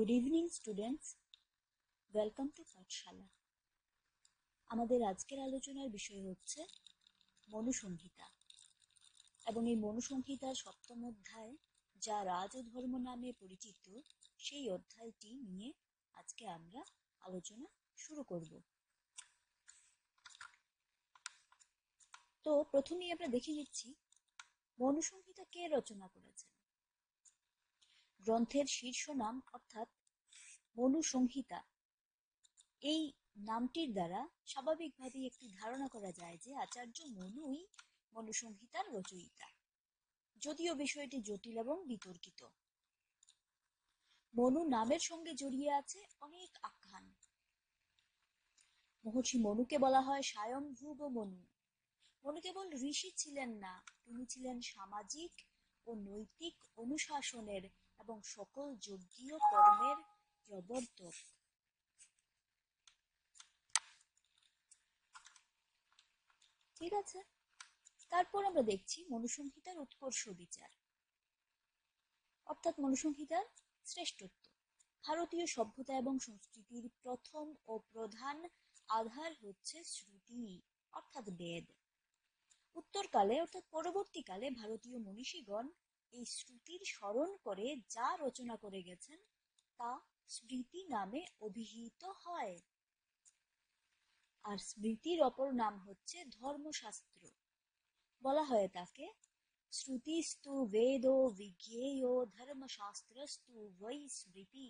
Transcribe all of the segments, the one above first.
Good evening students, welcome to পাঠশালা। আমাদের আজকের আলোচনার বিষয় হচ্ছে মনুসংহিতা এবং এই মনুসংহিতার সপ্তম অধ্যায়, যা রাজধর্ম নামে পরিচিত, সেই অধ্যায়টি নিয়ে আজকে আমরা আলোচনা শুরু করব। তো প্রথমেই আমরা দেখে নিচ্ছি মনুসংহিতা কে রচনা করেছেন। গ্রন্থের শীর্ষ নাম অর্থাৎ মনুসংহিতা, এই নামটির দ্বারা স্বাভাবিকভাবেই একটি ধারণা করা যায় যে আচার্য মনুই মনুসংহিতার রচয়িতা, যদিও বিষয়টি জটিল এবং বিতর্কিত। মনু নামের সঙ্গে জড়িয়ে আছে অনেক আখ্যান। মহর্ষি মনুকে বলা হয় স্বয়ংভুব মনু। মনু কেবল ঋষি ছিলেন না, তিনি ছিলেন সামাজিক ও নৈতিক অনুশাসনের এবং সকল যজ্ঞীয় কর্মের প্রবর্তক। ঠিক আছে, তারপর আমরা দেখছি মনুসংহিতার উৎকর্ষ বিচার, অর্থাৎ মনুসংহিতার শ্রেষ্ঠত্ব। ভারতীয় সভ্যতা এবং সংস্কৃতির প্রথম ও প্রধান আধার হচ্ছে শ্রুতি অর্থাৎ বেদ। উত্তরকালে অর্থাৎ পরবর্তীকালে ভারতীয় মনীষীগণ এই শ্রুতির স্মরণ করে যা রচনা করে গেছেন তা স্মৃতি নামে অভিহিত হয়। আর স্মৃতির অপর নাম হচ্ছে ধর্মশাস্ত্র। বলা হয় তাকে শ্রুতিস্তু বেদো বিজ্ঞেয় ধর্মশাস্ত্রস্তু বৈ স্মৃতি।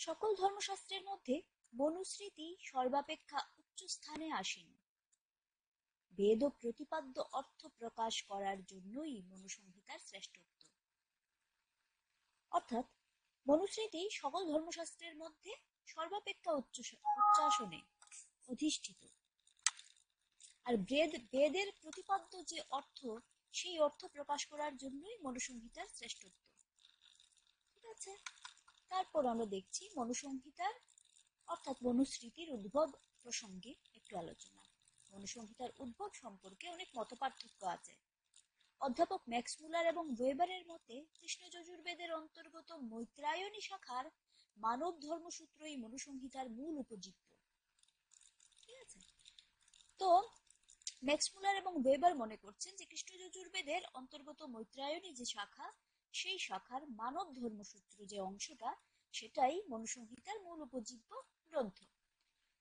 সকল ধর্মশাস্ত্রের মধ্যে মনুস্মৃতি সর্বাপেক্ষা উচ্চ স্থানে আসীন। বেদ ও প্রতিপাদ্য অর্থ প্রকাশ করার জন্যই মনুসংহিতার শ্রেষ্ঠত্ব। অর্থাৎ মনুস্মৃতি সকল ধর্মশাস্ত্রের মধ্যে সর্বাপেক্ষা উচ্চাসনে অধিষ্ঠিত। আর বেদের প্রতিপাদ্য যে অর্থ, সেই অর্থ প্রকাশ করার জন্যই মনুসংহিতার শ্রেষ্ঠত্ব। ঠিক আছে, তারপর আমরা দেখছি মনুসংহিতার অর্থাৎ মনুস্মৃতির উদ্ভব প্রসঙ্গে একটু আলোচনা। মনুসংহিতার উদ্ভব সম্পর্কে অনেক মতপার্থক্য আছে। অধ্যাপক ম্যাক্স মুলার এবং ওয়েবারের মতে কৃষ্ণ যজুর্বেদের অন্তর্গত মৈত্রায়নী শাখার মানব ধর্মসূত্রই মনুসংহিতার মূল উপজীব্য। ঠিক আছে, তো ম্যাক্স মুলার এবং ওয়েবার মনে করছেন যে কৃষ্ণ যজুর্বেদের অন্তর্গত মৈত্রায়নী যে শাখা, সেই শাখার মানব ধর্মসূত্র যে অংশটা, সেটাই মনুসংহিতার মূল উপজীব্য গ্রন্থ।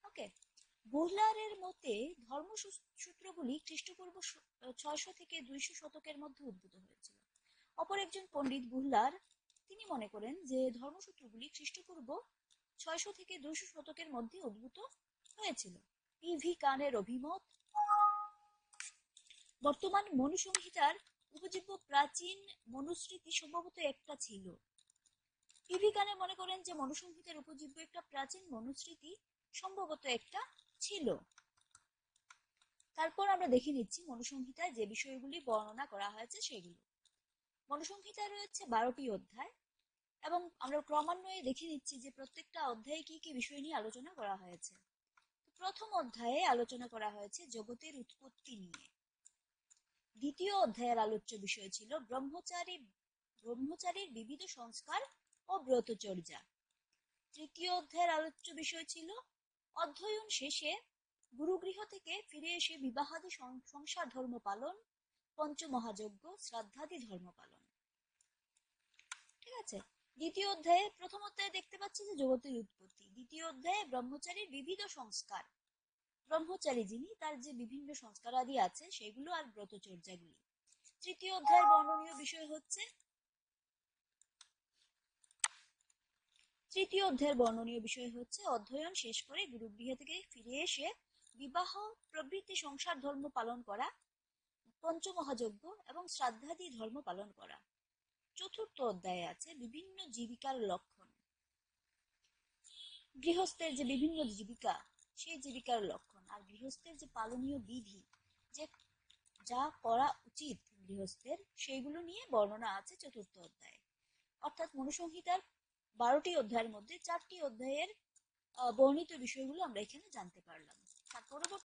ওকে, বুহলারের মতে ধর্মসূত্রগুলি খ্রিস্টপূর্ব 600 থেকে 200 শতকের মধ্যে উদ্ভূত হয়েছিল। অপর একজন পণ্ডিত বুহলার, তিনি মনে করেন যে ধর্মসূত্রগুলি খ্রিস্টপূর্ব 600 থেকে 200 শতকের মধ্যে উদ্ভূত হয়েছিল। পি.ভি. কানের অভিমত, বর্তমান মনুসংহিতার উপজীব্য প্রাচীন মনুস্মৃতি সম্ভবত একটা ছিল। পি.ভি. কানে মনে করেন যে মনুসংহিতার উপজীব্য একটা প্রাচীন মনুস্মৃতি সম্ভবত একটা ছিল। তারপর আমরা দেখে নিচ্ছি মনুসংহিতায় যে বিষয়গুলি বর্ণনা করা হয়েছে সেগুলো। মনুসংহিতায় রয়েছে 12টি অধ্যায় এবং আমরা ক্রমান্বয়ে দেখে নিচ্ছি যে প্রত্যেকটা অধ্যায়ে কি কি বিষয় নিয়ে আলোচনা করা হয়েছে। প্রথম অধ্যায়ে আলোচনা করা হয়েছে জগতের উৎপত্তি নিয়ে। দ্বিতীয় অধ্যায়ের আলোচ্য বিষয় ছিল ব্রহ্মচারীর বিবিধ সংস্কার ও ব্রতচর্যা। তৃতীয় অধ্যায়ের আলোচ্য বিষয় ছিল অধ্যয়ন শেষে গুরুগৃহ থেকে ফিরে এসে বিবাহাদি সংসার ধর্ম পালন, পঞ্চমহাযজ্ঞ, শ্রাদ্ধাদি ধর্ম পালন। ঠিক আছে, দ্বিতীয় অধ্যায়ে, প্রথম অধ্যায়ে দেখতে পাচ্ছি যে জগতের উৎপত্তি, দ্বিতীয় অধ্যায়ে ব্রহ্মচারীর বিবিধ সংস্কার, ব্রহ্মচারী যিনি, তার যে বিভিন্ন সংস্কার আদি আছে সেগুলো আর ব্রতচর্যাগুলি। তৃতীয় অধ্যায়ের বর্ণনীয় বিষয় হচ্ছে অধ্যয়ন শেষ করে গুরুগৃহ থেকে ফিরে এসে বিবাহ প্রভৃতি সংসার ধর্ম পালন করা, পঞ্চমহাযজ্ঞ এবং শ্রাদ্ধাদি ধর্ম পালন করা। চতুর্থ অধ্যায়ে আছে বিভিন্ন জীবিকার লক্ষণ, গৃহস্থের যে বিভিন্ন জীবিকা, সেই জীবিকার লক্ষণ, আর গৃহস্থের যে পালনীয় বিধি, যে যা করা উচিত গৃহস্থের, সেইগুলো নিয়ে বর্ণনা আছে চতুর্থ অধ্যায়ে। অর্থাৎ মনুসংহিতার 12টি অধ্যায়ের মধ্যে 4টি অধ্যায়ের বর্ণিত বিষয়গুলো আমরা এখানে জানতে পারলাম। তার পরবর্তী